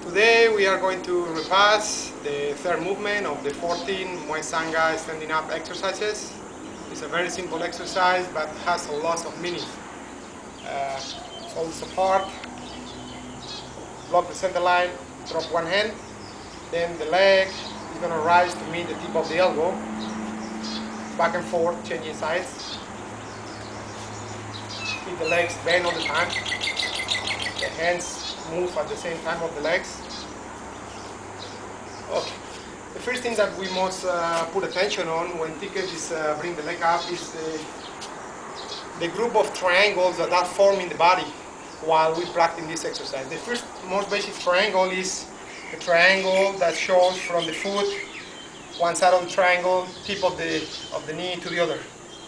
Today we are going to repass the third movement of the 14 Muay Sangha standing up exercises. It's a very simple exercise but has a lot of meaning. Hold apart, block the center line, drop one hand, then the leg is going to rise to meet the tip of the elbow, back and forth, changing sides. Keep the legs bent all the time. The hands move at the same time of the legs. Okay. The first thing that we must put attention on when Ticket is bring the leg up is the group of triangles that are forming the body while we practice this exercise. The first most basic triangle is the triangle that shows from the foot, one side of the triangle, tip of the knee to the other.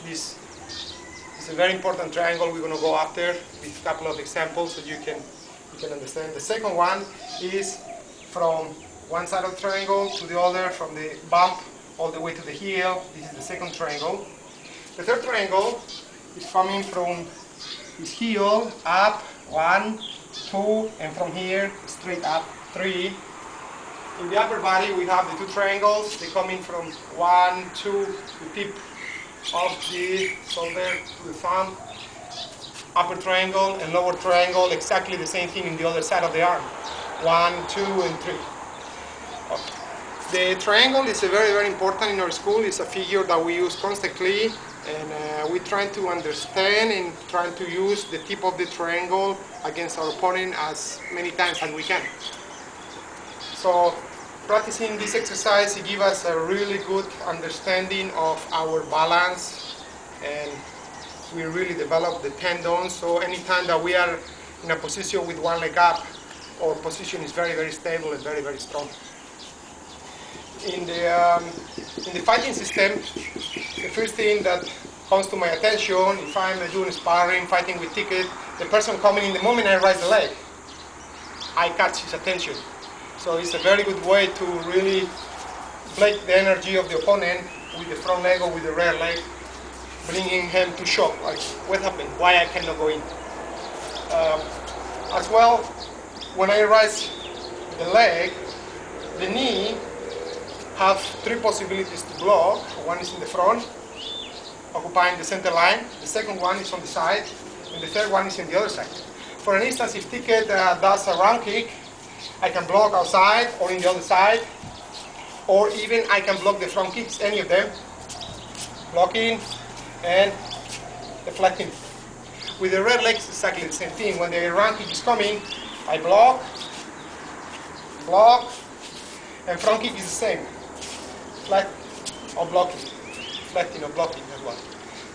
This is a very important triangle we're going to go after with a couple of examples so you can understand. The second one is from one side of the triangle to the other, from the bump all the way to the heel. This is the second triangle. The third triangle is coming from his heel up, 1, 2, and from here straight up, 3. In the upper body we have the two triangles. They come in from 1, 2, the tip of the shoulder to the thumb. Upper triangle and lower triangle, exactly the same thing in the other side of the arm. 1, 2, and 3. Okay. The triangle is very, very important in our school. It's a figure that we use constantly, and we're trying to understand and trying to use the tip of the triangle against our opponent as many times as we can. So practicing this exercise, it gives us a really good understanding of our balance, and we really develop the tendons. So anytime that we are in a position with one leg up, our position is very, very stable and very, very strong. In the fighting system, the first thing that comes to my attention, if I'm doing sparring, fighting with Ticket, the person coming in, the moment I raise the leg, I catch his attention. So it's a very good way to really break the energy of the opponent with the front leg or with the rear leg, bringing him to shock, like what happened, why I cannot go in. As well, when I raise the leg, the knee have 3 possibilities to block. One is in the front, occupying the center line. The second one is on the side, and the third one is in the other side. For an instance, if Ticket does a round kick, I can block outside or in the other side, or even I can block the front kicks, any of them, blocking and deflecting. With the rear legs, exactly the same thing. When the round kick is coming, I block, and front kick is the same. Deflect or blocking, deflecting or blocking as well.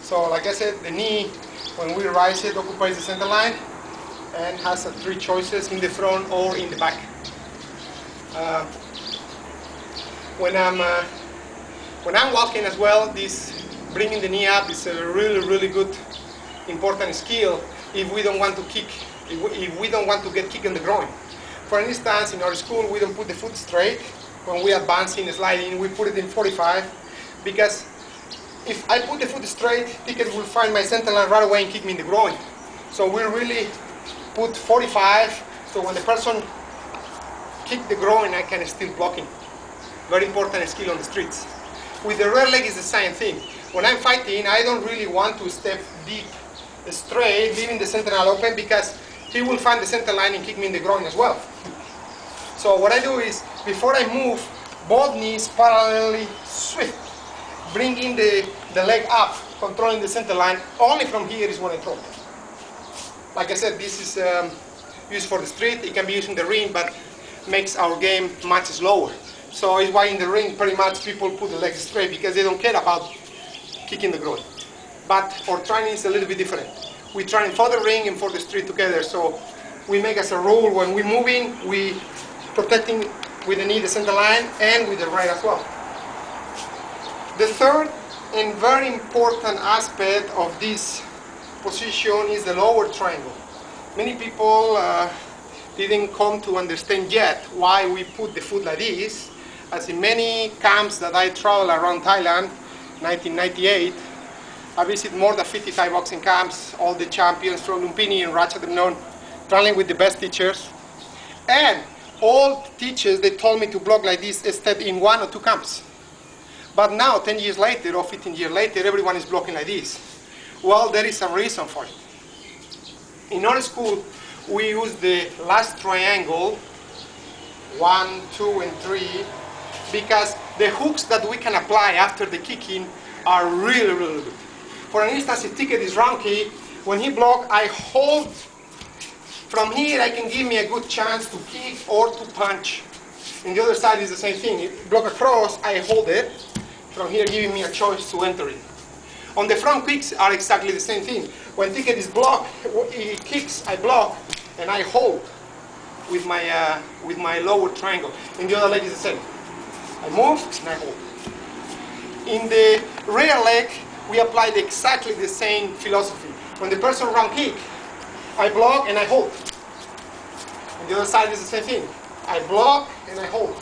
So like I said, the knee, when we rise it, occupies the center line and has 3 choices, in the front or in the back. When I'm walking as well, this bringing the knee up is a really, really good, important skill if we don't want to kick, if we don't want to get kicked in the groin. For instance, in our school, we don't put the foot straight. When we are advancing, sliding, we put it in 45, because if I put the foot straight, Ticket will find my center line right away and kick me in the groin. So we really put 45, so when the person kick the groin, I can still blocking. Very important skill on the streets. With the rear leg is the same thing. When I'm fighting, I don't really want to step deep straight, leaving the center line open, because he will find the center line and kick me in the groin as well. So what I do is, before I move, both knees parallelly swift, bringing the leg up, controlling the center line. Only from here is when I throw. Like I said, this is used for the street. It can be used in the ring, but makes our game much slower. So it's why in the ring, pretty much people put the legs straight, because they don't care about kicking the groin. But our training is a little bit different. We train for the ring and for the street together. So we make as a rule, when we're moving, we protecting with the knee the center line and with the right as well. The third and very important aspect of this position is the lower triangle. Many people didn't come to understand yet why we put the foot like this. As in many camps that I travel around Thailand, 1998, I visit more than 55 boxing camps, all the champions from Lumpini and Ratchet known, traveling with the best teachers. And all teachers, they told me to block like this instead in 1 or 2 camps. But now, 10 years later or 15 years later, everyone is blocking like this. Well, there is a reason for it. In our school, we use the last triangle, 1, 2, and 3, because the hooks that we can apply after the kicking are really, really good. For instance, if Ticket is round kick, when he blocks, I hold. From here, I can give me a good chance to kick or to punch. And the other side is the same thing. If block across, I hold it. From here, giving me a choice to enter it. On the front kicks are exactly the same thing. When Ticket is blocked, he kicks, I block, and I hold with my lower triangle. And the other leg is the same. I move and I hold. In the rear leg, we applied exactly the same philosophy. When the person round kick, I block and I hold. And the other side is the same thing. I block and I hold.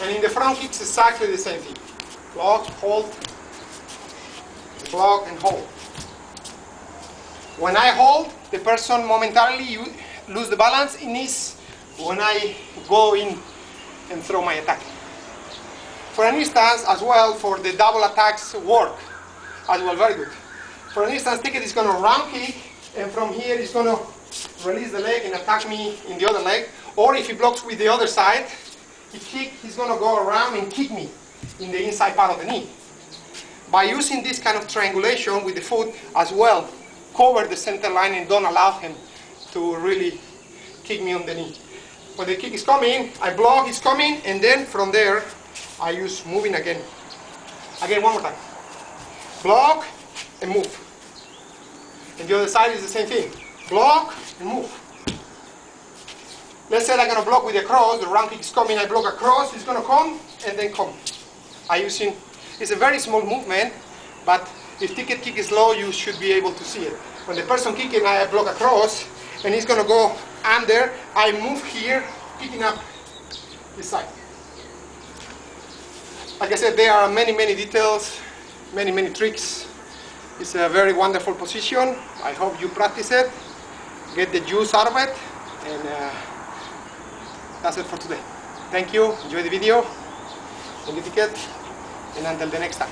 And in the front kicks, exactly the same thing. Block, hold, block and hold. When I hold, the person momentarily lose the balance in his when I go in and throw my attack. For instance, as well, for the double attacks work as well, very good. For instance, Ticket is going to round kick, and from here he's going to release the leg and attack me in the other leg. Or if he blocks with the other side, he's going to go around and kick me in the inside part of the knee. By using this kind of triangulation with the foot as well, cover the center line and don't allow him to really kick me on the knee. When the kick is coming, I block, he's coming, and then from there, I use moving again. Again, one more time. Block and move. And the other side is the same thing. Block and move. Let's say I'm going to block with the cross, the round kick is coming, I block across, it's going to come, and then come. It's a very small movement, but if Ticket kick is low, you should be able to see it. When the person kicking, I block across, and he's going to go under, I move here, picking up this side. Like I said, there are many, many details, many, many tricks. It's a very wonderful position. I hope you practice it, get the juice out of it, and that's it for today. Thank you, enjoy the video, and the Ticket, and until the next time.